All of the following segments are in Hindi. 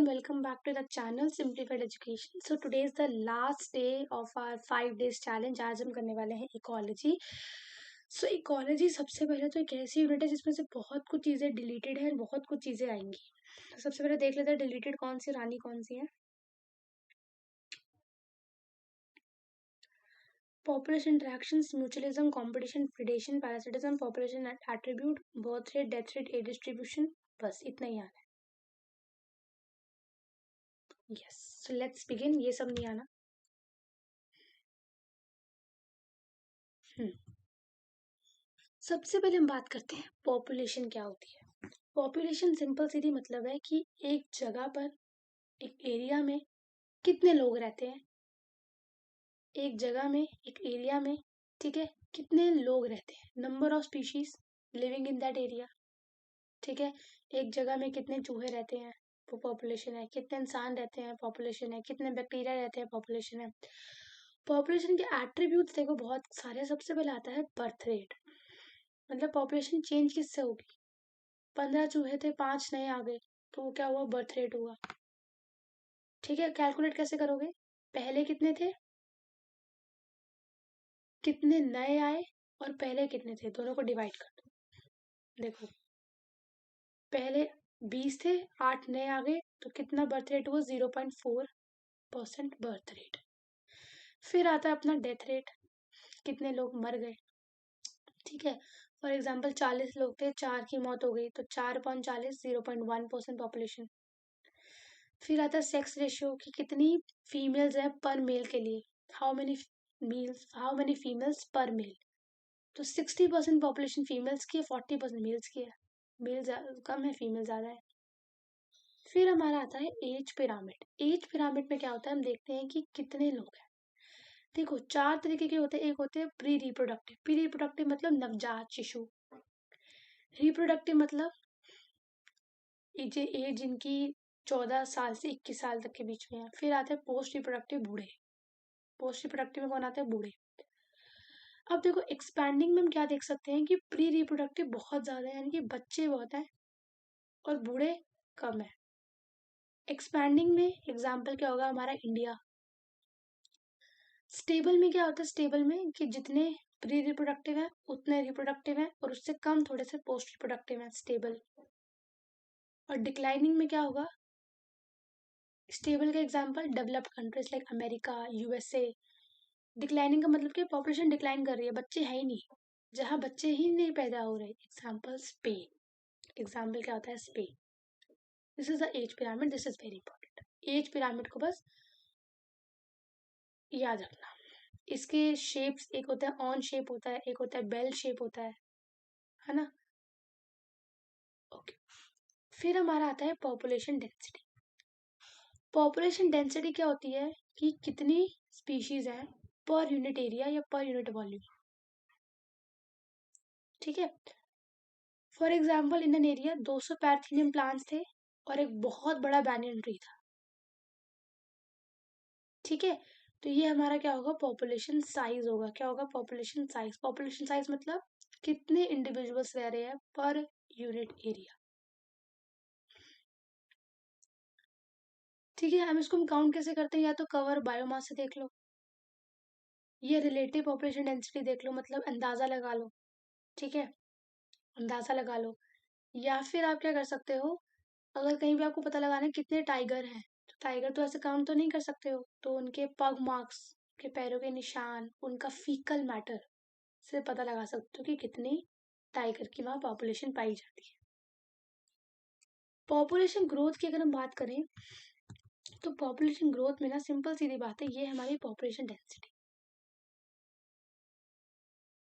and welcome back to the channel Simplified Education. So today is the last day of our 5 days challenge. आज हम करने वाले हैं इकोलॉजी. सो इकोलॉजी सबसे पहले तो एक ऐसी यूनिट है जिसमें से बहुत कुछ चीज़ें डिलीटेड है और बहुत कुछ चीज़ें आएंगी. तो सबसे पहले देख लेते हैं डिलीटेड कौन सी, रानी कौन सी है. Population interactions, mutualism, competition, predation, parasitism, population attribute, birth rate, death rate, age distribution. बस इतना ही आना है. Yes, so let's begin. ये सब नहीं आना. सबसे पहले हम बात करते हैं पॉपुलेशन क्या होती है. पॉपुलेशन सिंपल सीधी मतलब है कि एक जगह पर, एक एरिया में कितने लोग रहते हैं. एक जगह में, एक एरिया में, ठीक है, कितने लोग रहते हैं. Number of species living in that area. ठीक है, एक जगह में कितने चूहे रहते हैं, वो पॉपुलेशन है. कितने इंसान रहते हैं, पॉपुलेशन है. कितने बैक्टीरिया रहते हैं, पॉपुलेशन है. पॉपुलेशन के एट्रीब्यूट्स देखो बहुत सारे. सबसे पहले आता है बर्थ रेट. मतलब पॉपुलेशन चेंज किससे होगी. 15 चूहे थे, 5 नए आ गए, तो वो क्या हुआ, बर्थ रेट हुआ. ठीक है, कैलकुलेट कैसे करोगे. पहले कितने थे, कितने नए आए, और पहले कितने थे, दोनों को डिवाइड कर दो. देखो पहले 20 थे, 8 नए आ गए, तो कितना बर्थ रेट हुआ, 0.4% बर्थ रेट. फिर आता है अपना डेथ रेट, कितने लोग मर गए. ठीक है, फॉर एग्जाम्पल 40 लोग थे, 4 की मौत हो गई, तो 4/40, 0.1% पॉपुलेशन. फिर आता है सेक्स रेशियो की कितनी फीमेल्स हैं पर मेल के लिए. हाउ मेनी फीमेल्स पर मेल. तो 60% पॉपुलेशन फीमेल्स की है, 40% मेल्स की है. मेल कम है, फीमेल ज्यादा है. फिर हमारा आता है एज पिरामिड. एज पिरामिड में क्या होता है, हम देखते हैं कि कितने लोग हैं. देखो 4 तरीके के होते हैं. एक होते हैं प्री रिप्रोडक्टिव. प्री रिप्रोडक्टिव मतलब नवजात शिशु. रिप्रोडक्टिव मतलब एज इनकी 14 साल से 21 साल तक के बीच में है. फिर आते हैं पोस्ट रिप्रोडक्टिव, बूढ़े. पोस्ट रिप्रोडक्टिव में कौन आते हैं, बूढ़े. अब देखो एक्सपैंडिंग में हम क्या देख सकते हैं कि प्री रिप्रोडक्टिव बहुत ज्यादा है, यानी कि बच्चे बहुत हैं, और बूढ़े कम है. एक्सपैंडिंग में एग्जाम्पल क्या होगा, हमारा इंडिया. स्टेबल में क्या होता है, स्टेबल में कि जितने प्री रिप्रोडक्टिव है उतने रिप्रोडक्टिव है, और उससे कम थोड़े से पोस्ट रिप्रोडक्टिव है, स्टेबल. और डिक्लाइनिंग में क्या होगा, स्टेबल का example developed countries like America, USA. Declining का मतलब कि पॉपुलेशन डिक्लाइन कर रही है, बच्चे है ही नहीं. जहां बच्चे ही नहीं पैदा हो रहे, एग्जांपल स्पेन. एग्जांपल क्या होता है, Spain. This is the age pyramid. This is very important. Age pyramid को बस याद रखना. इसके शेप्स, एक होता है ऑन शेप होता है, एक होता है बेल शेप होता है ना. ओके. फिर हमारा आता है पॉपुलेशन डेंसिटी. पॉपुलेशन डेंसिटी क्या होती है कि कितनी स्पीशीज है पर यूनिट एरिया या पर यूनिट वॉल्यूम. ठीक है, for example in an area 200 parthenium plants थे और एक बहुत बड़ा बैनियन ट्री था. ठीक है, तो ये हमारा क्या होगा, पॉपुलेशन साइज होगा. क्या होगा, पॉपुलेशन साइज. पॉपुलेशन साइज मतलब कितने इंडिविजुअल्स रह रहे हैं पर यूनिट एरिया. ठीक है, हम इसको काउंट कैसे करते हैं, या तो कवर बायोमास से देख लो, ये रिलेटिव पॉपुलेशन डेंसिटी देख लो, मतलब अंदाजा लगा लो. ठीक है, अंदाजा लगा लो. या फिर आप क्या कर सकते हो, अगर कहीं भी आपको पता लगाना है कितने टाइगर हैं, तो टाइगर तो ऐसे काउंट तो नहीं कर सकते हो, तो उनके पग मार्क्स, के पैरों के निशान, उनका फीकल मैटर से पता लगा सकते हो कि कितनी टाइगर की वहां पॉपुलेशन पाई जाती है. पॉपुलेशन ग्रोथ की अगर हम बात करें, तो पॉपुलेशन ग्रोथ में ना सिंपल सीधी बात है, ये हमारी पॉपुलेशन डेंसिटी.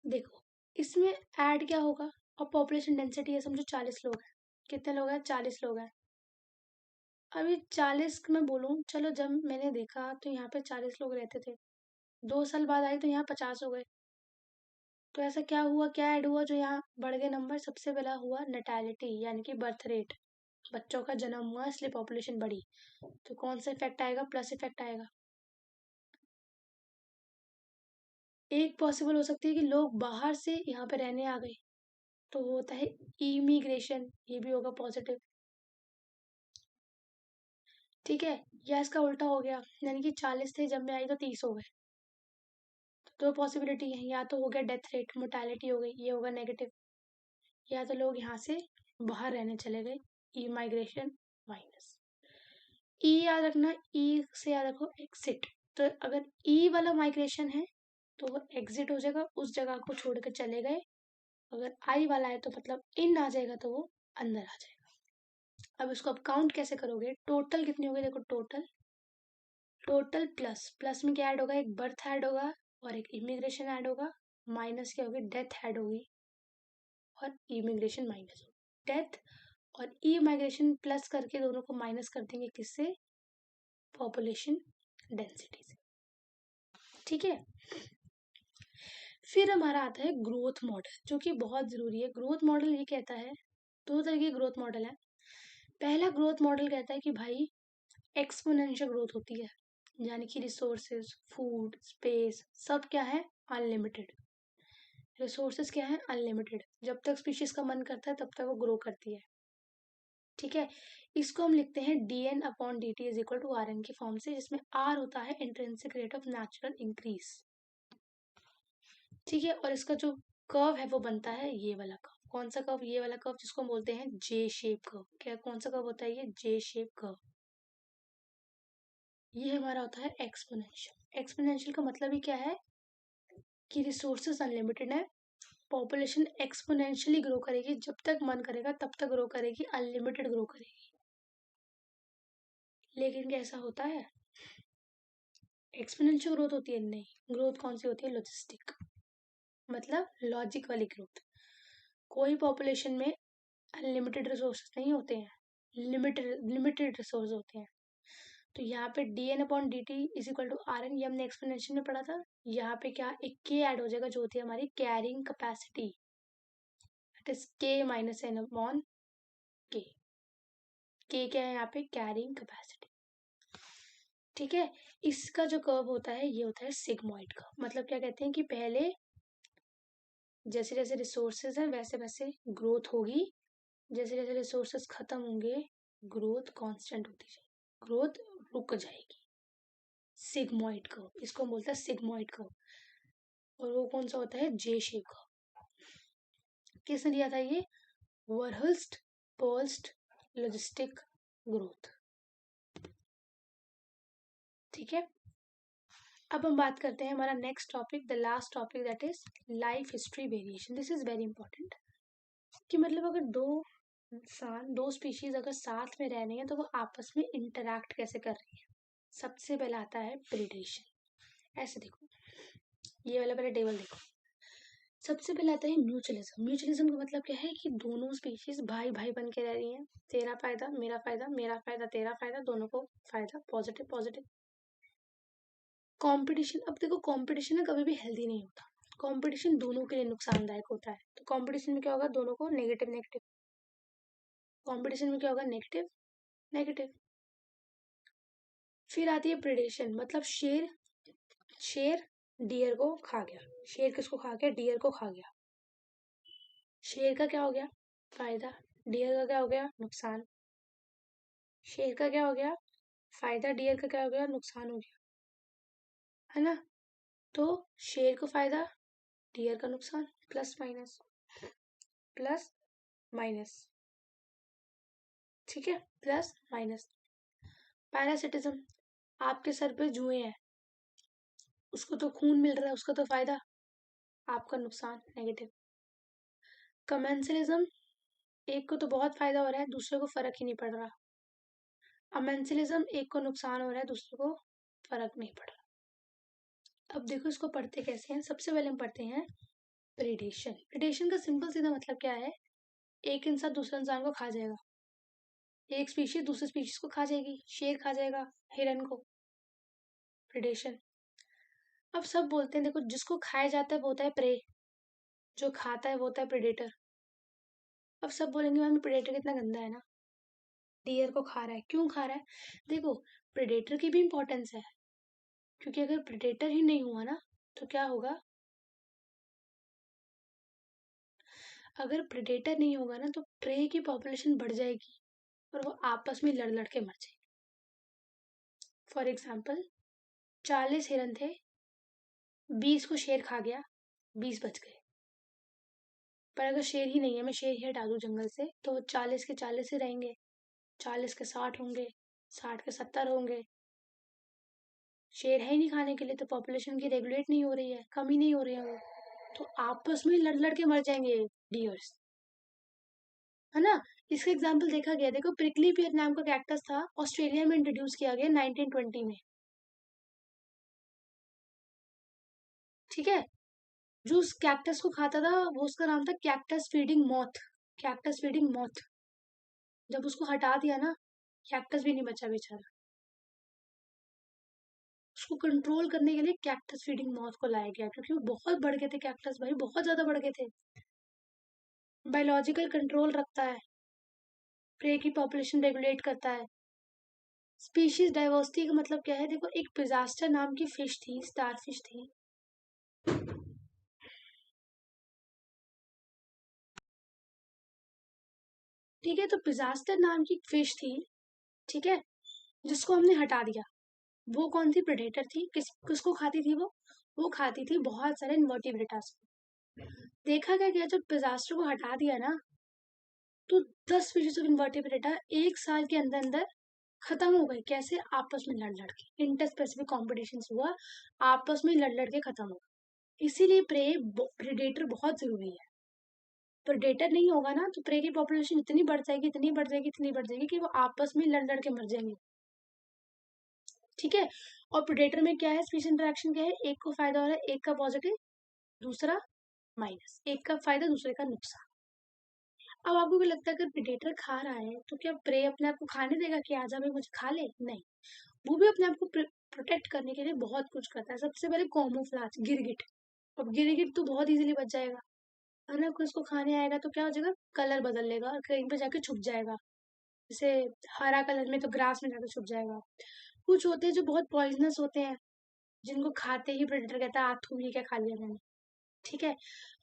देखो इसमें ऐड क्या होगा, और पॉपुलेशन डेंसिटी है, समझो 40 लोग हैं. कितने लोग हैं, 40 लोग हैं. अभी 40 में बोलूँ, चलो जब मैंने देखा तो यहाँ पे 40 लोग रहते थे, 2 साल बाद आई तो यहाँ 50 हो गए. तो ऐसा क्या हुआ, क्या ऐड हुआ जो यहाँ बढ़ गए नंबर. सबसे पहला हुआ नटैलिटी, यानी कि बर्थ रेट. बच्चों का जन्म हुआ इसलिए पॉपुलेशन बढ़ी. तो कौन सा इफेक्ट आएगा, प्लस इफेक्ट आएगा. एक पॉसिबल हो सकती है कि लोग बाहर से यहाँ पे रहने आ गए, तो होता है इमिग्रेशन, ये भी होगा पॉजिटिव. ठीक है, या इसका उल्टा हो गया, यानी कि 40 थे जब मैं आई तो 30 हो गए। तो पॉसिबिलिटी है, या तो हो गया डेथ रेट, मोर्टेलिटी हो गई, ये होगा नेगेटिव, या तो लोग यहाँ से बाहर रहने चले गए, ई माइग्रेशन माइनस। ई याद रखना, ई से याद रखो एक्सिट। तो अगर ई वाला माइग्रेशन है तो वो एग्जिट हो जाएगा, उस जगह को छोड़ के चले गए। अगर आई वाला है तो मतलब इन आ जाएगा, तो वो अंदर आ जाएगा। अब इसको अब काउंट कैसे करोगे, टोटल कितने हो गए, देखो टोटल, टोटल प्लस, प्लस में क्या ऐड होगा, एक बर्थ ऐड होगा और एक इमिग्रेशन ऐड होगा, माइनस क्या होगी, डेथ ऐड होगी और इमिग्रेशन माइनस होगी। डेथ और ई माइग्रेशन प्लस करके दोनों को माइनस कर देंगे, किससे, पॉपुलेशन डेंसिटी से। ठीक है, फिर हमारा आता है ग्रोथ मॉडल, जो कि बहुत जरूरी है। ग्रोथ मॉडल ये कहता है, दो तरह के ग्रोथ मॉडल है। पहला ग्रोथ मॉडल कहता है कि भाई एक्सपोनेंशियल ग्रोथ होती है, यानी कि रिसोर्सेज, फूड, स्पेस सब क्या है, अनलिमिटेड। रिसोर्सेज क्या है, अनलिमिटेड। जब तक स्पीशीज का मन करता है तब तक वो ग्रो करती है। ठीक है, इसको हम लिखते हैं dn upon dt is equal to rn की फॉर्म से, जिसमें r होता है intrinsic rate of natural increase. ठीक है, और इसका जो कर्व है वो बनता है ये वाला कर्व। कौन सा कर्व, ये वाला कर्व, जिसको हम बोलते हैं जे शेप कर्व। क्या, कौन सा कर्व होता है ये, जे शेप कर्व। ये हमारा होता है एक्सपोनेंशियल। एक्सपोनेंशियल का मतलब ही क्या है कि रिसोर्सेज अनलिमिटेड है, पॉपुलेशन एक्सपोनेंशियली ग्रो करेगी, जब तक मन करेगा तब तक ग्रो करेगी, अनलिमिटेड ग्रो करेगी। लेकिन कैसा होता है, एक्सपोनेंशियल ग्रोथ होती है, नहीं, ग्रोथ कौन सी होती है, लॉजिस्टिक, मतलब लॉजिक वाली ग्रोथ। कोई पॉपुलेशन में अनलिमिटेड रिसोर्सेज नहीं होते हैं, लिमिटेड लिमिटेड रिसोर्स होते हैं। तो यहाँ पे dn upon dt is equal to r n, ये हमने एक्सप्लेनेशन में पढ़ा था। यहाँ पे क्या, एक k ऐड हो जाएगा, जो होती है हमारी carrying capacity, it is k minus n upon k। k क्या है यहाँ पे, कैरिंग कैपेसिटी। ठीक है, इसका जो कर्व होता है ये होता है सिग्मॉइड का। मतलब क्या कहते हैं कि पहले जैसे जैसे रिसोर्सेज हैं वैसे वैसे ग्रोथ होगी, जैसे जैसे रिसोर्सेज खत्म होंगे ग्रोथ कांस्टेंट होती जाएगी, ग्रोथ रुक जाएगी। सिग्मॉइड कर्व, इसको हम बोलते हैं सिग्मॉइड कर्व। और वो कौन सा होता है, जे शेप कर्व। किसने दिया था ये, वर्हल्स्ट पर्ल्स्ट लॉजिस्टिक ग्रोथ। ठीक है, अब हम बात करते हैं हमारा next topic, the last topic, that is life history variation. This is very important, कि मतलब अगर दो इंसान, दो स्पीशीज अगर साथ में रह रही हैं तो वो आपस में इंटरैक्ट कैसे कर रही है। सबसे पहला आता है प्रेडेशन। ऐसे देखो, ये वाला पहले टेबल देखो। सबसे पहले आता है म्यूचुअलिज्म। म्यूचुअलिज्म का मतलब क्या है कि दोनों स्पीशीज भाई भाई बन के रह रही हैं, तेरा फायदा मेरा फायदा, मेरा फायदा तेरा फायदा, दोनों को फायदा, पॉजिटिव पॉजिटिव। कंपटीशन, अब देखो कंपटीशन ना कभी भी हेल्दी नहीं होता, कंपटीशन दोनों के लिए नुकसानदायक होता है। तो कंपटीशन में क्या होगा, दोनों को नेगेटिव नेगेटिव, कंपटीशन में क्या होगा, नेगेटिव नेगेटिव। फिर आती है प्रेडेशन, मतलब शेर, शेर डियर को खा गया। शेर किसको खा गया, डियर को खा गया। शेर का क्या हो गया, फायदा, डियर का क्या हो गया, नुकसान। शेर का क्या हो गया, फायदा, डियर का क्या हो गया, नुकसान हो गया, है ना। तो शेर को फायदा, डियर का नुकसान, प्लस माइनस प्लस माइनस। ठीक है, प्लस माइनस। पैरासिटिज्म, आपके सर पे जुए हैं, उसको तो खून मिल रहा है, उसका तो फायदा, आपका नुकसान, नेगेटिव। कमेंसलिज्म, एक को तो बहुत फायदा हो रहा है, दूसरे को फर्क ही नहीं पड़ रहा। अमेंसलिज्म, एक को नुकसान हो रहा है, दूसरे को फर्क नहीं पड़ रहा। अब देखो इसको पढ़ते कैसे हैं। सबसे पहले हम पढ़ते हैं प्रेडेशन। प्रेडेशन का सिंपल सीधा मतलब क्या है, एक इंसान दूसरे इंसान को खा जाएगा, एक स्पीशीज दूसरे स्पीशीज को खा जाएगी, शेर खा जाएगा हिरन को, प्रेडेशन। अब सब बोलते हैं देखो, जिसको खाया जाता है वो होता है प्रे, जो खाता है वो होता है प्रेडेटर। अब सब बोलेंगे मैम प्रेडेटर कितना गंदा है ना, डियर को खा रहा है, क्यों खा रहा है। देखो, प्रेडेटर की भी इंपॉर्टेंस है, क्योंकि अगर प्रेडेटर ही नहीं हुआ ना तो क्या होगा, अगर प्रेडेटर नहीं होगा ना तो प्रे की पॉपुलेशन बढ़ जाएगी और वो आपस में लड़ लड़ के मर जाएगी। फॉर एग्जाम्पल 40 हिरन थे, 20 को शेर खा गया, 20 बच गए। पर अगर शेर ही नहीं है, मैं शेर ही हटा दूं जंगल से, तो 40 के 40 ही रहेंगे, 40 के 60 होंगे, 60 के 70 होंगे। शेर है ही नहीं खाने के लिए, तो पॉपुलेशन की रेगुलेट नहीं हो रही है, कमी नहीं हो रही है वो, तो आपस में लड़ लड़ के मर जाएंगे डियर्स, है ना। इसका एग्जाम्पल देखा गया, देखो प्रिकली पेयर नाम का कैक्टस था, ऑस्ट्रेलिया में इंट्रोड्यूस किया गया 1920 में, ठीक है। जो उस कैक्टस को खाता था वो, उसका नाम था cactus feeding moth, cactus feeding moth. जब उसको हटा दिया ना, कैक्टस भी नहीं बचा बेचारा। उसको कंट्रोल करने के लिए कैक्टस फीडिंग मॉथ को लाया गया, क्योंकि वो बहुत बढ़ गए थे कैक्टस भाई, बहुत ज्यादा बढ़ गए थे। बायोलॉजिकल कंट्रोल रखता है, प्रे की पॉपुलेशन रेगुलेट करता है। स्पीशीज डाइवर्सिटी का मतलब क्या है, देखो एक पिजास्टर नाम की फिश थी, स्टार फिश थी, ठीक है। तो पिजास्टर नाम की फिश थी, ठीक है, जिसको हमने हटा दिया। वो कौन थी, प्रेडेटर थी। किसको खाती थी वो खाती थी बहुत सारे इन्वर्टिब्रेटास को। देखा गया जब पिजास्टर को हटा दिया ना, तो 10 स्पीशीज ऑफ इन्वर्टिब्रेटा एक साल के अंदर अंदर खत्म हो गए। कैसे, आपस में लड़ लड़ के, इंटर स्पेसिफिक कॉम्पिटिशन हुआ, आपस में लड़ लड़ के खत्म हो। इसीलिए प्रेडेटर बहुत जरूरी है। प्रेडेटर नहीं होगा ना, तो प्रे की पॉपुलेशन इतनी बढ़ जाएगी, इतनी बढ़ जाएगी, इतनी बढ़ जाएगी कि वो आपस में लड़ लड़ के मर जाएंगे, ठीक है। और प्रेडेटर में क्या है, स्पीशीज इंटरेक्शन क्या है, एक को फायदा हो रहा है, एक का पॉजिटिव, दूसरा माइनस, एक का फायदा दूसरे का नुकसान। अब आपको क्या लगता है, अगर प्रेडेटर खा रहा है तो क्या प्रे अपने आप को खाने देगा कि आजा भाई मुझे खा ले, नहीं। वो भी अपने आप को प्रोटेक्ट करने के लिए बहुत कुछ करता है। सबसे पहले कैमोफ्लेज, गिरगिट। अब गिरगिट तो बहुत इजीली बच जाएगा, है ना। कोई उसको खाने आएगा तो क्या हो जाएगा, कलर बदल लेगा और कहीं पे जाके छुप जाएगा। जैसे हरा कलर में तो ग्रास में जाकर छुप जाएगा। कुछ होते हैं जो बहुत पॉइजनस होते हैं, जिनको खाते ही प्रेडेटर कहता है आथू ये क्या खा लिया मैंने, ठीक है।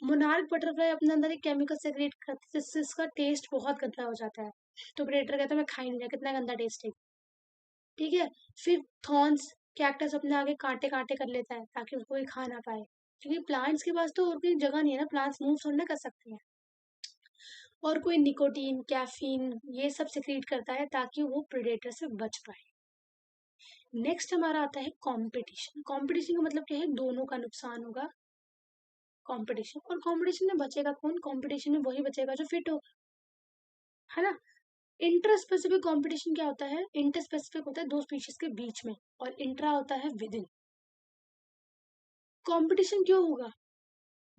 मोनार्क बटरफ्लाई अपने अंदर एक केमिकल सेक्रेट करती है जिससे इसका टेस्ट बहुत गंदा हो जाता है, तो प्रेडेटर कहता है मैं खा ही नहीं रहा, कितना गंदा टेस्ट है, ठीक है। फिर थॉर्न्स, कैक्टस अपने आगे कांटे कांटे कर लेता है ताकि उसको कोई खा ना पाए, क्योंकि प्लांट्स के पास तो और कोई जगह नहीं है ना, प्लांट्स मूव थोड़ी ना कर सकते हैं। और कोई निकोटीन, कैफीन, ये सब सिक्रीट करता है ताकि वो प्रेडेटर से बच पाए। नेक्स्ट हमारा आता है कंपटीशन। कंपटीशन का मतलब क्या है, दोनों का नुकसान होगा, कंपटीशन। और कंपटीशन में बचेगा कौन, कंपटीशन में वही बचेगा जो फिट हो, है ना। इंटर स्पेसिफिक कंपटीशन क्या होता है, इंटर स्पेसिफिक होता है दो स्पीशीज के बीच में, और इंट्रा होता है विद इन। कंपटीशन क्यों होगा,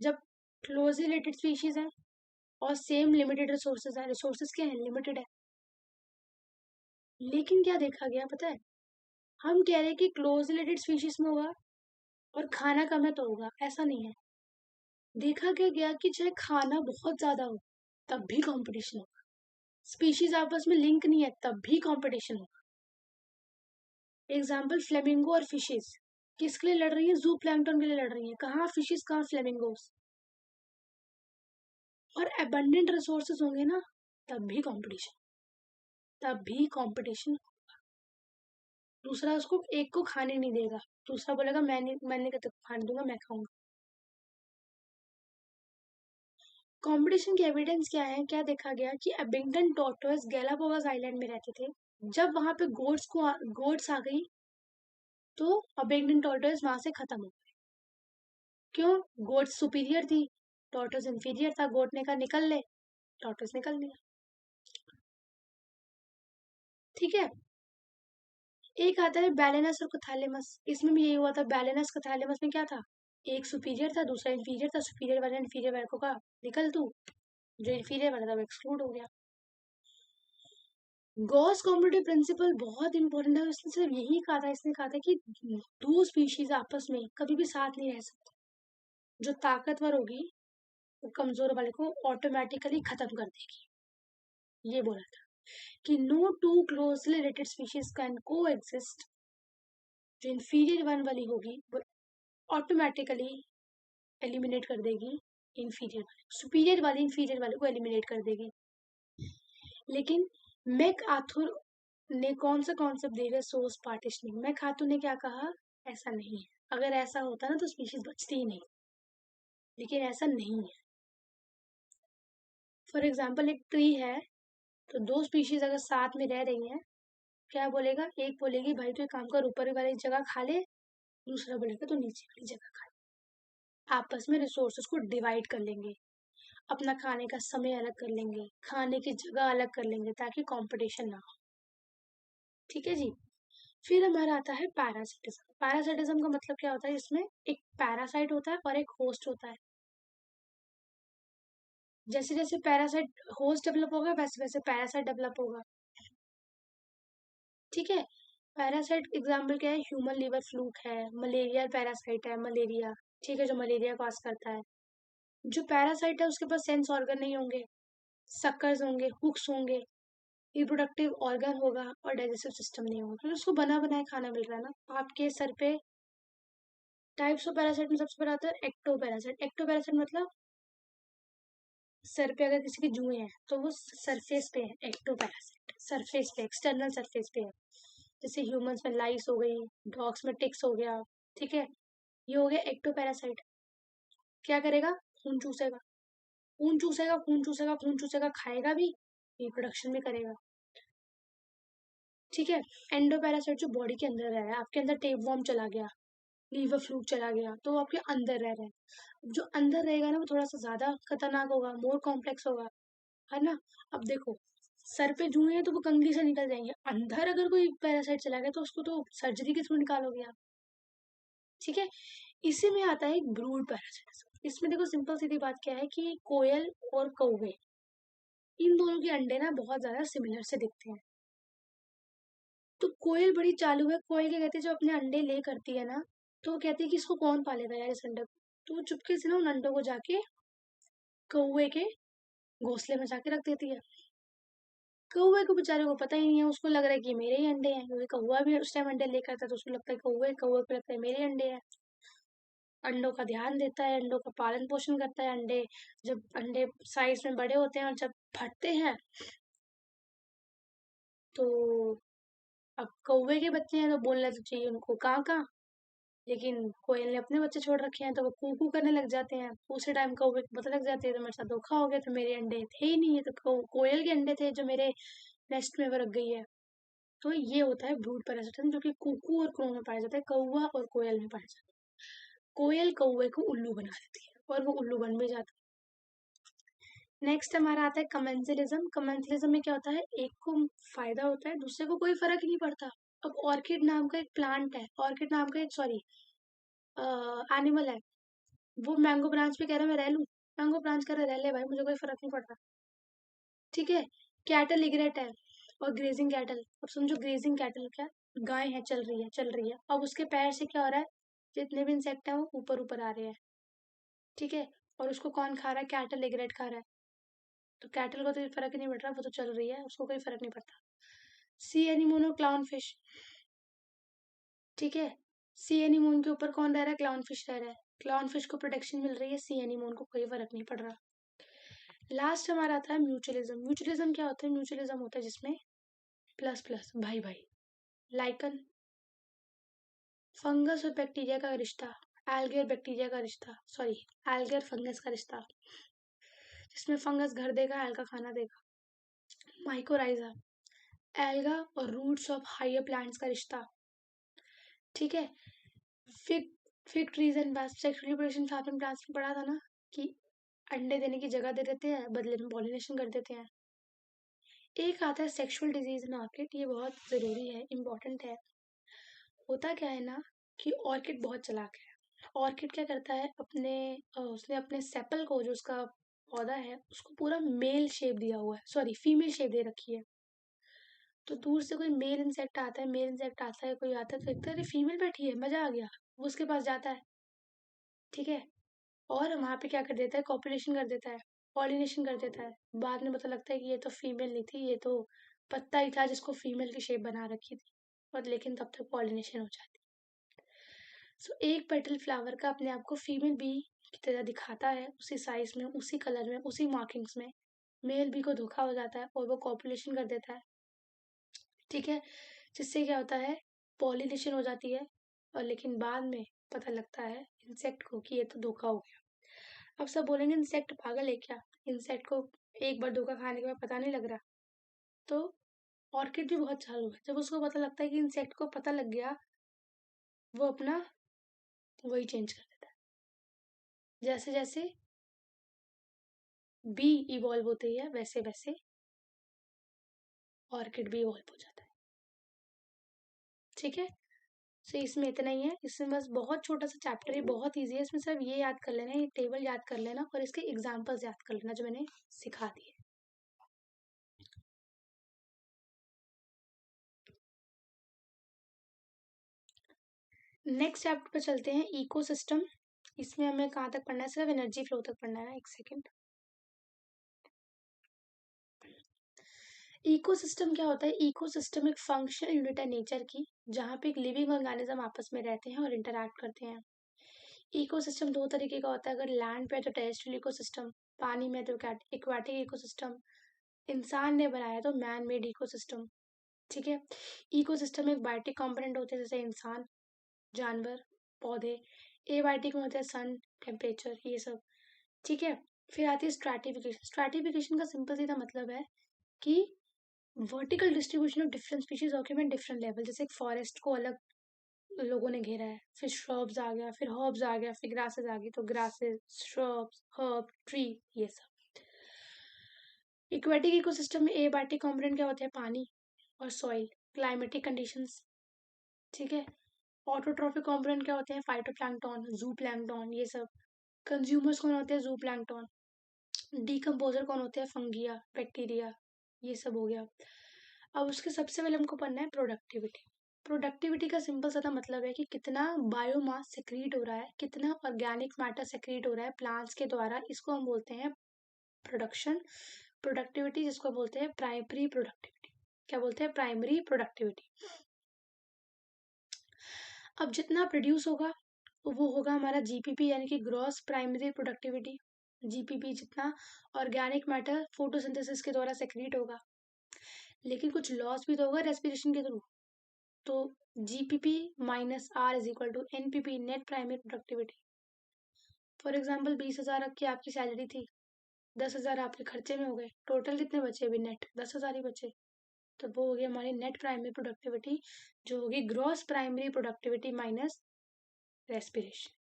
जब क्लोज रिलेटेड स्पीशीज है और सेम लिमिटेड रिसोर्सेज है, रिसोर्सेज क्या है, लिमिटेड है। लेकिन क्या देखा गया पता है, हम कह रहे हैं कि क्लोज रिलेटेड स्पीशीज में होगा और खाना कम है तो होगा, ऐसा नहीं है। देखा क्या गया कि चाहे खाना बहुत ज्यादा हो तब भी कंपटीशन होगा, स्पीशीज आपस में लिंक नहीं है तब भी कंपटीशन होगा। एग्जाम्पल फ्लेमिंगो और फिशेस किसके लिए लड़ रही है, जू प्लैंकटन के लिए लड़ रही है, कहाँ फिशेस कहाँ फ्लेमिंगोस। और अबंडेंट रिसोर्सेज होंगे ना, तब भी कंपटीशन, तब भी कंपटीशन। दूसरा उसको एक को खाने नहीं देगा, दूसरा बोलेगा मैं नहीं खाने दूंगा, मैं खाऊंगा। कंपटीशन की एविडेंस क्या है, क्या देखा गया कि अबिंगटन टॉर्टोइस गैलापागोस आइलैंड में रहते थे। जब वहां पे गोट्स आ गई तो अबिंगटन टॉर्टोइस वहां से खत्म हो गए। क्यों, गोट सुपीरियर थी, टॉर्टोइस इंफीरियर था, गोट ने कहा निकल ले, टॉर्टोइस निकल लिया, ठीक है। एक आता है बैलेनस और कैथालेमस, इसमें भी यही हुआ था। बैलेनस कैथालेमस में क्या था, एक सुपीरियर था दूसरा इंफीरियर था, सुपीरियर वाले इंफीरियर वाले को कहा निकल तू, जो इंफीरियर वाला था वो एक्सक्लूड हो गया। गॉस कॉम्पिटिटिव प्रिंसिपल बहुत इंपॉर्टेंट है, इसने सिर्फ यही कहा था, इसने कहा था कि दो स्पीशीज आपस में कभी भी साथ नहीं रह सकते, जो ताकतवर होगी वो कमजोर वाले को ऑटोमेटिकली खत्म कर देगी, ये बोला था कि no two closely related species can coexist. जो इंफीरियर वन वाली होगी वो ऑटोमेटिकली एलिमिनेट कर देगी इंफीरियर वाले, सुपीरियर वाली इंफीरियर वाले को एलिमिनेट कर देगी। लेकिन मैक आर्थर ने कौन सा कॉन्सेप्ट देगा, सोर्स पार्टीशनिंग। मैं खातू ने क्या कहा, ऐसा नहीं है। अगर ऐसा होता ना तो स्पीशीज बचती ही नहीं, लेकिन ऐसा नहीं है। फॉर एग्जाम्पल एक ट्री है, तो दो स्पीशीज अगर साथ में रह रही हैं, क्या बोलेगा, एक बोलेगी भाई तू एक काम कर, ऊपर वाली जगह खा ले, दूसरा बोलेगा तो नीचे वाली जगह खा ले। आपस में रिसोर्सेज को डिवाइड कर लेंगे, अपना खाने का समय अलग कर लेंगे, खाने की जगह अलग कर लेंगे, ताकि कंपटीशन ना हो। ठीक है जी। फिर हमारा आता है पैरासिटिज्म। पैरासिटिज्म का मतलब क्या होता है, इसमें एक पैरासाइट होता है और एक होस्ट होता है। जैसे जैसे पैरासाइट होस्ट डेवलप होगा, वैसे वैसे पैरासाइट डेवलप होगा। ठीक है। पैरासाइट एग्जाम्पल क्या है, ह्यूमन लीवर फ्लूक है, मलेरिया पैरासाइट है, मलेरिया। ठीक है, जो मलेरिया कॉज करता है। जो पैरासाइट है उसके पास सेंस ऑर्गन नहीं होंगे, सक्कर्स होंगे, हुक्स होंगे, रिप्रोडक्टिव ऑर्गन होगा और डाइजेस्टिव सिस्टम नहीं होगा, क्योंकि उसको बना बनाया खाना मिल रहा है ना आपके सर पे। टाइप्स ऑफ पैरासाइट में सबसे पहला आता है एक्टो पैरासाइट। एक्टो पैरासाइट मतलब सर पे अगर किसी के जुए हैं तो वो सरफेस पे है, एक्टो पैरासाइट सरफेस पे, एक्सटर्नल सरफेस पे है। जैसे ह्यूमंस में लाइस हो गई, डॉग्स में टिक्स हो गया। ठीक है, ये हो गया एक्टो पैरासाइट। क्या करेगा, खून चूसेगा, खून चूसेगा, खून चूसेगा, खून चूसेगा, खाएगा भी, रिप्रोडक्शन भी करेगा। ठीक है। एंडो पैरासाइट जो बॉडी के अंदर रह रहा है, आपके अंदर टेप वॉर्म चला गया, लीवर फ्लूक चला गया, तो वो आपके अंदर रह रहा है। जो अंदर रहेगा ना वो थोड़ा सा ज्यादा खतरनाक होगा, मोर कॉम्प्लेक्स होगा, है ना। अब देखो, सर पे जुए हैं तो वो कंघी से निकल जाएंगे, अंदर अगर कोई पैरासाइट चला गया तो उसको तो सर्जरी के थ्रू निकालोगे आप। ठीक है। इसी में आता है एक ब्रूड पैरासाइट। इसमें देखो सिंपल सीधी बात क्या है कि कोयल और कौवे, इन दोनों के अंडे ना बहुत ज्यादा सिमिलर से दिखते हैं। तो कोयल बड़ी चालू है, कोयल क्या कहती है, जो अपने अंडे ले करती है ना, तो वो कहती है कि इसको कौन पालेगा यार, इस अंडे को। तो वो चुपके से ना उन अंडों को जाके कौवे के घोंसले में जाके रख देती है। कौवे को बेचारे को पता ही नहीं है, उसको लग रहा है कि मेरे ही अंडे हैं, क्योंकि कौवा भी उस टाइम अंडे लेकर था, तो उसको लगता है कौवे, कौवे को लगता है मेरे अंडे हैं। अंडों का ध्यान देता है, अंडों का पालन पोषण करता है। अंडे जब अंडे साइज में बड़े होते हैं और जब फटते हैं, तो अब कौवे के बच्चे हैं तो बोलना तो चाहिए उनको काँ काँ, लेकिन कोयल ने अपने बच्चे छोड़ रखे हैं तो वो कू कू करने लग जाते हैं। उसी टाइम कौवे को पता लग जाती है तो मेरे साथ धोखा हो गया, तो मेरे अंडे थे ही नहीं, ये तो कोयल के अंडे थे जो मेरे नेस्ट में वो रख गई है। तो ये होता है ब्रूड पैरासिटिज्म, जो कि कुकू और क्रो में पाया जाता है, कौवा और कोयल में पाया जाता है। कोयल कौवे को उल्लू बना देती है और वो उल्लू बन भी जाता है। नेक्स्ट हमारा आता है कमेंसलिज्म। कमेंसलिज्म में क्या होता है, एक को फायदा होता है, दूसरे को कोई फर्क ही नहीं पड़ता। अब ऑर्किड नाम का एक प्लांट है, ऑर्किड नाम का एक सॉरी एनिमल है, वो मैंगो ब्रांच पे कह रहा है मैं रह लूं, मैंगो ब्रांच कह रहा है रह ले भाई, मुझे कोई फर्क नहीं पड़ता। ठीक है। कैटल इग्रेट है और ग्रेजिंग कैटल। अब समझो ग्रेजिंग कैटल क्या, गाय है, चल रही है चल रही है, अब उसके पैर से क्या हो रहा है, जितने भी इंसेक्ट है वो ऊपर ऊपर आ रहे हैं। ठीक है। और उसको कौन खा रहा है, कैटल इग्रेट खा रहा है। तो कैटल को तो फर्क ही नहीं पड़ रहा, वो तो चल रही है, उसको कोई फर्क नहीं पड़ता। सी एनीमोनो क्लाउन फिश। ठीक है। सी एनीमोन के ऊपर कौन रह रहा है, क्लाउन फिश रह रहा है, क्लाउन फिश को प्रोटेक्शन मिल रही है, सी एनीमोन को कोई फर्क नहीं पड़ रहा। लास्ट हमारा आता है म्यूचुअलिज्म। म्यूचुअलिज्म क्या होता है, म्यूचुअलिज्म होता है जिसमें प्लस प्लस भाई भाई, लाइकन, फंगस और बैक्टीरिया का रिश्ता, एल्गे और बैक्टीरिया का रिश्ता, सॉरी एल्गे और फंगस का रिश्ता, जिसमें फंगस घर देगा, एल्गा खाना देगा। माइकोराइजा, एल्गा और रूट्स ऑफ हायर प्लांट्स का रिश्ता। ठीक है। Fig fig trees and sexual reproduction आपने प्लांट्स में पढ़ा था ना, कि अंडे देने की जगह दे देते हैं, बदले में पॉलिनेशन कर देते हैं। एक आता है सेक्सुअल डिजीज इन ऑर्किड, ये बहुत जरूरी है, इम्पोर्टेंट है। होता क्या है ना, कि ऑर्किड बहुत चालाक है। ऑर्किड क्या करता है, उसने अपने सेपल को, जो उसका पौधा है, उसको पूरा मेल शेप दिया हुआ है, सॉरी फीमेल शेप दे रखी है। तो दूर से कोई मेल इंसेक्ट आता है, मेल इंसेक्ट आता है, कोई आता है तो देखता है अरे फीमेल बैठी है, मजा आ गया, वो उसके पास जाता है। ठीक है। और वहां पे क्या कर देता है, कॉपुलेशन कर देता है, पॉलिनेशन कर देता है। बाद में पता लगता है कि ये तो फीमेल नहीं थी, ये तो पत्ता ही था जिसको फीमेल की शेप बना रखी थी, और लेकिन तब तक पॉलिनेशन हो जाती। सो एक पेटल फ्लावर का अपने आप को फीमेल बी की तरह दिखाता है, उसी साइज में, उसी कलर में, उसी मार्किंग्स में। मेल बी को धोखा हो जाता है और वो कॉपुलेशन कर देता है। ठीक है, जिससे क्या होता है, पॉलिनेशन हो जाती है, और लेकिन बाद में पता लगता है इंसेक्ट को कि ये तो धोखा हो गया। अब सब बोलेंगे इंसेक्ट पागल है क्या, इंसेक्ट को एक बार धोखा खाने के बाद पता नहीं लग रहा। तो ऑर्किड भी बहुत चालू है, जब उसको पता लगता है कि इंसेक्ट को पता लग गया, वो अपना वही चेंज कर देता है। जैसे जैसे बी इवॉल्व होती है वैसे वैसे ऑर्किड भी इवॉल्व हो जाता है। ठीक है, सो इसमें इतना ही है, इसमें बस बहुत छोटा सा चैप्टर है, बहुत ईजी है, इसमें सिर्फ ये याद कर लेना, ये टेबल याद कर लेना और इसके एग्जाम्पल्स याद कर लेना जो मैंने सिखा दिए। नेक्स्ट चैप्टर पे चलते हैं, इकोसिस्टम। इसमें हमें कहाँ तक पढ़ना है, सिर्फ एनर्जी फ्लो तक पढ़ना है। एक सेकेंड, इकोसिस्टम क्या होता है, इकोसिस्टम एक फंक्शनल यूनिट है नेचर की, जहाँ पे एक लिविंग ऑर्गेनिज्म आपस में रहते हैं और इंटरैक्ट करते हैं। इकोसिस्टम दो तरीके का होता है, अगर लैंड पे है तो टेरेस्ट्रियल इकोसिस्टम, पानी में तो एक्वाटिक इकोसिस्टम, इंसान ने बनाया तो मैन मेड इकोसिस्टम। ठीक है, इकोसिस्टम एक बायोटिक कंपोनेंट होते हैं, जैसे इंसान, जानवर, पौधे। एबायोटिक में होते हैं सन, टेम्परेचर, ये सब। ठीक है, फिर आती है स्ट्रैटिफिकेशन। स्ट्रैटिफिकेशन का सिंपल सीधा मतलब है कि vertical distribution of different species occupant different level. जैसे एक फॉरेस्ट को अलग लोगों ने घेरा है, फिर श्रब्स आ गया, फिर हर्ब्स आ गया, फिर ग्रासेस आ गई, तो ग्रासेस, श्रब्स, हर्ब, ट्री, ये सब। इक्वेटिक इकोसिस्टम में एबायोटिक कंपोनेंट क्या होते हैं, पानी और सॉइल, क्लाइमेटिक कंडीशंस। ठीक है, ऑटोट्रॉफिक कंपोनेंट क्या होते हैं, फाइटोप्लैंक्टन, जूप्लैंक्टन, ये सब। कंज्यूमर्स कौन होते हैं, जूप्लैंक्टन। डीकम्पोजर कौन होते हैं, फंगिया, बैक्टीरिया, ये सब हो गया। अब उसके सबसे पहले हमको पढ़ना है प्रोडक्टिविटी। प्रोडक्टिविटी का सिंपल सा मतलब है कि कितना बायोमास सेक्रीट हो रहा है, कितना ऑर्गेनिक मैटर सेक्रीट हो रहा है प्लांट्स के द्वारा, इसको हम बोलते हैं प्रोडक्शन, प्रोडक्टिविटी, जिसको बोलते हैं प्राइमरी प्रोडक्टिविटी। क्या बोलते हैं, प्राइमरी प्रोडक्टिविटी। अब जितना प्रोड्यूस होगा वो होगा हमारा जीपीपी, यानी कि ग्रॉस प्राइमरी प्रोडक्टिविटी। जीपीपी जितना ऑर्गेनिक मैटर फोटोसिंथेसिस के द्वारा सेक्रीट होगा, लेकिन कुछ लॉस भी तो होगा रेस्पिरेशन के थ्रू। तो GPP minus r is equal to NPP, net primary productivity. For example 20,000 की आपकी सैलरी थी, 10,000 आपके खर्चे में हो गए, टोटल कितने बचे, अभी नेट 10,000 ही बचे। तो वो हो गई हमारी नेट प्राइमरी प्रोडक्टिविटी, जो होगी gross primary productivity minus respiration.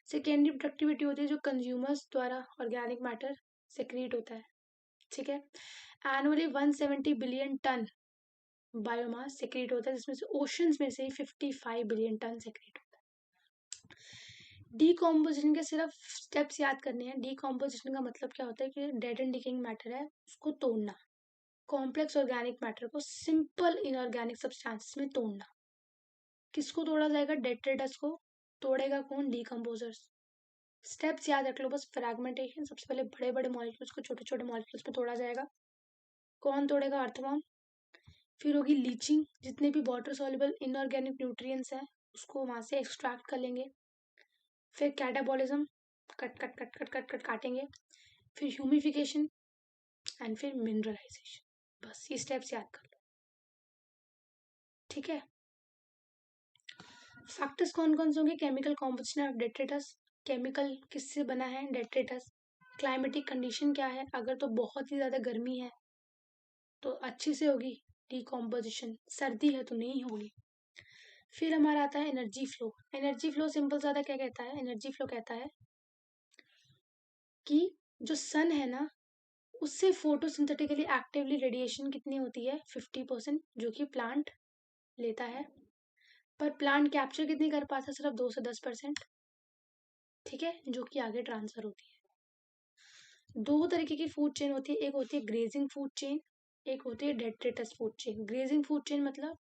Secondary productivity होती है जो कंज्यूमर्स द्वारा ऑर्गेनिक मैटर सेक्रीट होता है। ठीक है, annually 170 billion ton biomass secrete होता है, जिसमें से ओशंस में से 55 बिलियन टन सेक्रीट होता है। डीकॉम्पोजिशन के सिर्फ स्टेप्स याद करने हैं। डीकॉम्पोजिशन का मतलब क्या होता है कि डेड एंड डिकेइंग मैटर है उसको तोड़ना, कॉम्प्लेक्स ऑर्गेनिक मैटर को सिंपल इनऑर्गेनिक सब्सटेंसेस में तोड़ना। किसको तोड़ा जाएगा, डेट्रेटस को। तोड़ेगा कौन, डीकम्पोजर्स। स्टेप्स याद रख लो बस, फ्रैगमेंटेशन, सबसे पहले बड़े बड़े मॉलिक्यूल्स को छोटे छोटे मॉलिक्यूल्स में तोड़ा जाएगा। कौन तोड़ेगा, अर्थवर्म। फिर होगी लीचिंग, जितने भी वाटर सॉल्युबल इनऑर्गेनिक न्यूट्रिएंट्स हैं उसको वहां से एक्सट्रैक्ट कर लेंगे। फिर catabolism, cut cut cut cut cut cut काटेंगे। फिर ह्यूमिफिकेशन एंड फिर मिनरलाइजेशन। बस ये स्टेप्स याद कर लो। ठीक है, फैक्टर्स कौन कौन से होंगे, chemical composition of detritus, chemical किससे बना है डेट्रेटस। क्लाइमेटिक कंडीशन क्या है, अगर तो बहुत ही ज्यादा गर्मी है तो अच्छी से होगी डीकॉम्पोजिशन, सर्दी है तो नहीं होगी। फिर हमारा आता है energy flow. Energy flow simple ज्यादा क्या कहता है, एनर्जी फ्लो कहता है कि जो सन है ना, उससे फोटोसिंथेटिकली एक्टिवली रेडिएशन कितनी होती है, 50%, जो कि प्लांट लेता है, पर प्लांट कैप्चर कितनी कर पाता है, सिर्फ 2 से 10%। ठीक है, जो कि आगे ट्रांसफर होती है। दो तरीके की फूड चेन होती है, एक होती है ग्रेजिंग फूड चेन, एक होती है detritus food chain. Grazing food chain मतलब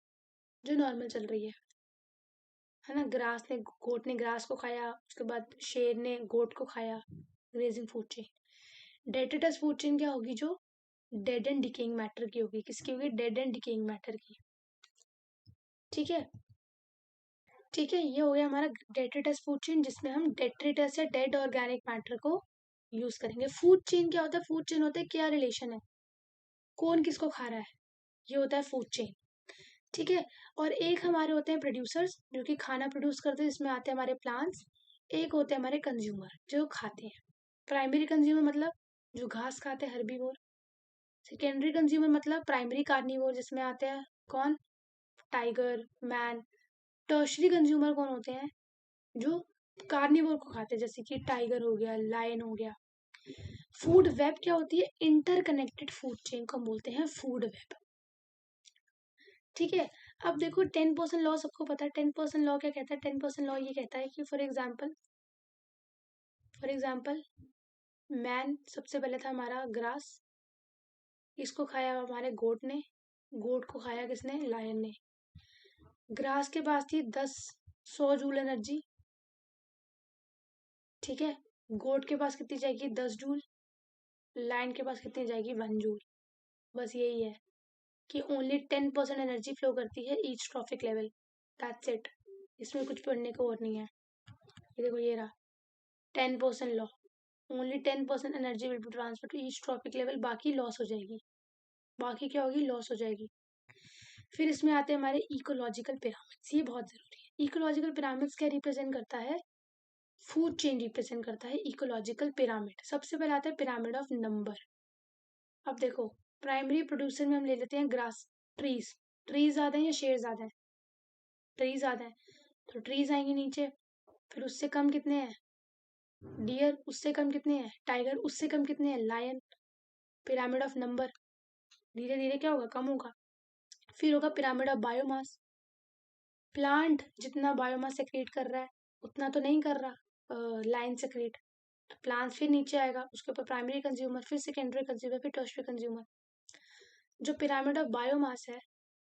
जो नॉर्मल चल रही है ना, ग्रास ने, गोट ने ग्रास को खाया, उसके बाद शेर ने गोट को खाया, grazing food chain. Detritus food chain क्या होगी, जो डेड एंड डिकेइंग मैटर की होगी। किसकी होगी, डेड एंड डिकेइंग मैटर की। ठीक है, ठीक है, ये हो गया हमारा डेट्रेटस फूड चेन, जिसमें हम डेट्रेटस या डेड ऑर्गेनिक मैटर को यूज करेंगे। फूड चेन क्या होता है, फूड चेन होता है क्या रिलेशन है, कौन किसको खा रहा है, ये होता है फूड चेन। ठीक है। और एक हमारे होते हैं प्रोड्यूसर्स जो कि खाना प्रोड्यूस करते हैं, जिसमें आते हैं हमारे प्लांट्स। एक होते हैं हमारे कंज्यूमर जो खाते हैं। प्राइमरी कंज्यूमर मतलब जो घास खाते हैं, हर्बीवोर। सेकेंडरी कंज्यूमर मतलब प्राइमरी कार्निवोर, जिसमें आते हैं कौन, टाइगर, मैन। टर्शरी कंज्यूमर कौन होते हैं, जो कार्निवोर को खाते हैं, जैसे कि टाइगर हो गया, लायन हो गया। फूड वेब क्या होती है, इंटरकनेक्टेड फूड चेन को हम बोलते हैं फूड वेब। ठीक है। अब देखो 10% लॉ सबको पता है। 10% लॉ क्या कहता है, 10% लॉ ये कहता है कि फॉर एग्जाम्पल मैन सबसे पहले था हमारा ग्रास, इसको खाया हमारे गोट ने, गोट को खाया किसने, लायन ने। ग्रास के पास थी 100 जूल एनर्जी, ठीक है। गोट के पास कितनी जाएगी, 10 जूल। लायन के पास कितनी जाएगी, 1 जूल। बस यही है कि ओनली 10% एनर्जी फ्लो करती है each trophic level, that's it. इसमें कुछ पढ़ने को और नहीं है। ये देखो ये रहा 10% law, only 10% energy will be transfer to each trophic level, बाकी लॉस हो जाएगी। बाकी क्या होगी, लॉस हो जाएगी। फिर इसमें आते हैं हमारे इकोलॉजिकल पिरामिड्स, ये बहुत जरूरी है। इकोलॉजिकल पिरामिड्स क्या रिप्रेजेंट करता है, फूड चेन रिप्रेजेंट करता है इकोलॉजिकल पिरामिड। सबसे पहले आता है पिरामिड ऑफ नंबर। अब देखो प्राइमरी प्रोड्यूसर में हम ले लेते हैं ग्रास, ट्रीज। ट्रीज ज्यादा है या शेर ज्यादा है, ट्रीज ज्यादा है, तो ट्रीज आएंगे नीचे। फिर उससे कम कितने हैं, डियर। उससे कम कितने हैं, टाइगर। उससे कम कितने हैं, लायन। पिरामिड ऑफ नंबर, धीरे धीरे क्या होगा, कम होगा। फिर होगा पिरामिड ऑफ बायोमास। प्लांट जितना बायोमास सेक्रेट कर रहा है उतना तो नहीं कर रहा लाइन सेक्रेट, तो प्लांट फिर नीचे आएगा। उसके ऊपर प्राइमरी कंज्यूमर, फिर सेकेंडरी कंज्यूमर, फिर टर्शियरी कंज्यूमर। जो पिरामिड ऑफ बायोमास है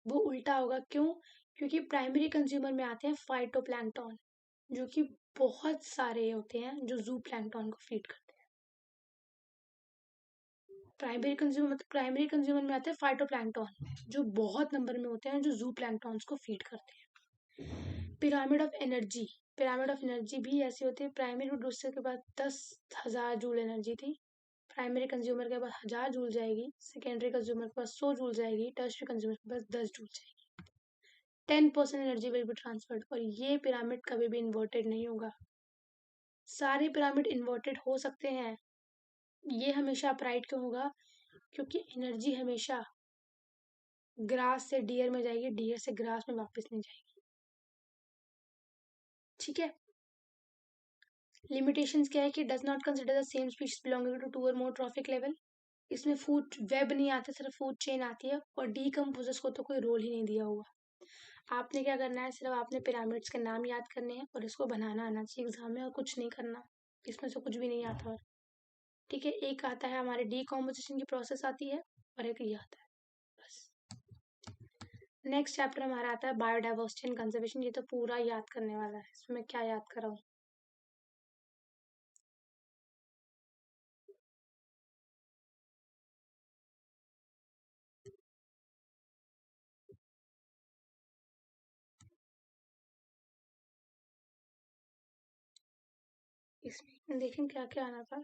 वो उल्टा होगा, क्यों, क्योंकि प्राइमरी कंज्यूमर में आते हैं फाइटोप्लैंक्टन, जो कि बहुत सारे होते हैं जो जू प्लैंक्टन को फीड करते हैं। प्राइमरी कंज्यूमर में आते हैं फाइटोप्लैंक्टन, जो बहुत नंबर में होते हैं, जो जू प्लैंक्टन को फीड करते हैं। Pyramid of energy, pyramid of energy भी ऐसी होती है। प्राइमरी प्रोड्यूसर के पास 10,000 जूल एनर्जी थी, प्राइमरी कंज्यूमर के पास 1000 जूल जाएगी, सेकेंडरी कंज्यूमर के पास 100 जूल जाएगी, टर्शियरी कंज्यूमर के पास 10 जूल जाएगी। 10% एनर्जी विल बी ट्रांसफर्ड, और ये पिरामिड कभी भी इन्वर्टेड नहीं होगा। सारे पिरामिड इन्वर्टेड हो सकते हैं, ये हमेशा अपराइट क्यों होगा, क्योंकि एनर्जी हमेशा ग्रास से डियर में जाएगी, डियर से ग्रास में वापस नहीं जाएगी। ठीक है। लिमिटेशंस क्या है कि does not consider the same species belonging to 2 और मोर ट्रॉफिक लेवल। इसमें फूड वेब नहीं आता, सिर्फ फूड चेन आती है, और डीकम्पोजर्स को तो कोई रोल ही नहीं दिया हुआ। आपने क्या करना है, सिर्फ आपने पिरामिड्स के नाम याद करने हैं और इसको बनाना आना चाहिए एग्जाम में, और कुछ नहीं करना, इसमें से कुछ भी नहीं आता। और ठीक है, एक आता है हमारे डीकम्पोजिशन की प्रोसेस आती है, और एक ये आता है, बस। नेक्स्ट चैप्टर हमारा आता है बायोडाइवर्सिटी एंड कंजर्वेशन। ये तो पूरा याद करने वाला है, इसमें मैं क्या याद कर रहा हूँ। इसमें देखें क्या क्या आना था।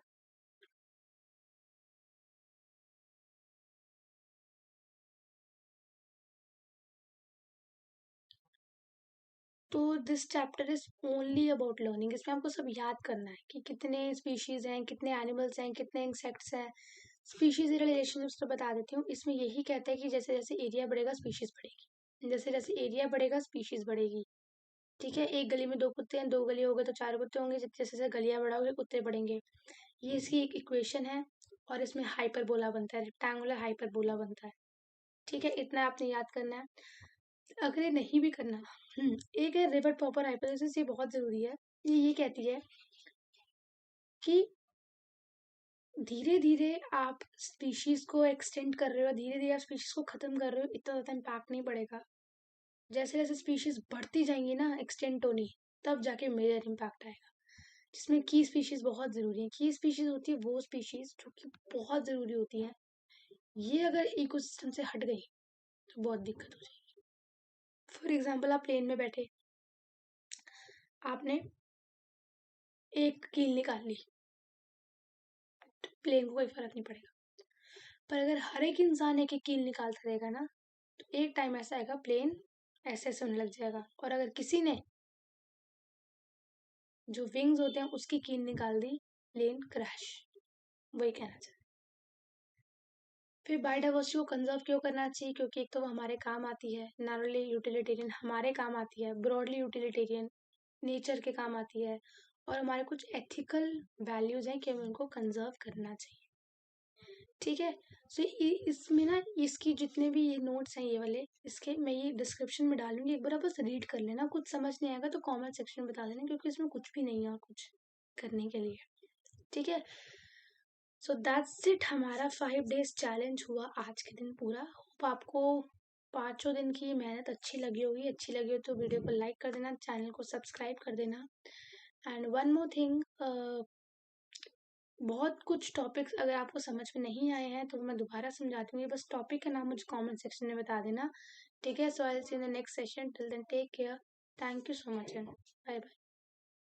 तो this chapter is only about learning. इसमें आपको सब याद करना है कि कितने स्पीशीज हैं, कितने एनिमल्स हैं, कितने इंसेक्ट्स हैं। स्पीशीज रिलेशनशिप्स तो बता देती हूँ। इसमें यही कहते हैं कि जैसे जैसे एरिया बढ़ेगा स्पीशीज बढ़ेगी, जैसे जैसे एरिया बढ़ेगा स्पीशीज बढ़ेगी। ठीक है। एक गली में 2 कुत्ते हैं, 2 गली हो गए तो 4 कुत्ते होंगे, जैसे जैसे गलियां बढ़ाओगे कुत्ते बढ़ेंगे। ये इसकी एक इक्वेशन है, और इसमें हाइपरबोला बनता है, रेक्टेंगुलर हाइपरबोला बनता है। ठीक है, इतना आपने याद करना है। अगर ये नहीं भी करना, एक है रिवर्ट प्रॉपर हाइपोथेसिस, ये बहुत जरूरी है। ये कहती है कि धीरे धीरे आप स्पीशीज को एक्सटेंड कर रहे हो, धीरे धीरे आप स्पीशीज को खत्म कर रहे हो, इतना ज़्यादा इम्पैक्ट नहीं पड़ेगा। जैसे जैसे स्पीशीज बढ़ती जाएंगी ना, एक्सटेंड होनी, तब जाके मेजर इम्पैक्ट आएगा। जिसमें की स्पीशीज बहुत जरूरी है। की स्पीशीज होती है वो स्पीशीज जो कि बहुत जरूरी होती है। ये अगर इकोसिस्टम से हट गई तो बहुत दिक्कत हो जाएगी। फॉर एग्जाम्पल आप प्लेन में बैठे, आपने एक कील निकाल ली, प्लेन को कोई फर्क नहीं पड़ेगा। पर अगर हर एक इंसान एक एक कील निकालता रहेगा ना, तो एक टाइम ऐसा आएगा प्लेन ऐसे ऐसे होने लग जाएगा। और अगर किसी ने जो विंग्स होते हैं उसकी कील निकाल दी, प्लेन क्रैश। वही कहना चाहिए। फिर बायोडाइवर्सिटी को कंजर्व क्यों करना चाहिए? क्योंकि एक तो वो हमारे काम आती है, नैरोली यूटिलिटेरियन हमारे काम आती है, ब्रॉडली यूटिलिटेरियन नेचर के काम आती है, और हमारे कुछ एथिकल वैल्यूज हैं कि हमें उनको कंजर्व करना चाहिए। ठीक है। सो इसमें ना इसकी जितने भी ये नोट्स हैं ये वाले, इसके मैं ये डिस्क्रिप्शन में डालूंगी, एक बार आप बस रीड कर लेना। कुछ समझ नहीं आएगा तो कमेंट सेक्शन में बता देना, क्योंकि इसमें कुछ भी नहीं है और कुछ करने के लिए। ठीक है। सो दैट्स इट, हमारा 5 days चैलेंज हुआ आज के दिन पूरा। होप आपको 5 दिन की मेहनत अच्छी लगी होगी। अच्छी लगी हो तो वीडियो को लाइक कर देना, चैनल को सब्सक्राइब कर देना। एंड वन मोर थिंग, बहुत कुछ टॉपिक्स अगर आपको समझ में नहीं आए हैं तो मैं दोबारा समझाती हूँ, बस टॉपिक का नाम मुझे कमेंट सेक्शन में बता देना। ठीक है। So I will see in the next session, till then take care, thank you so much and bye bye.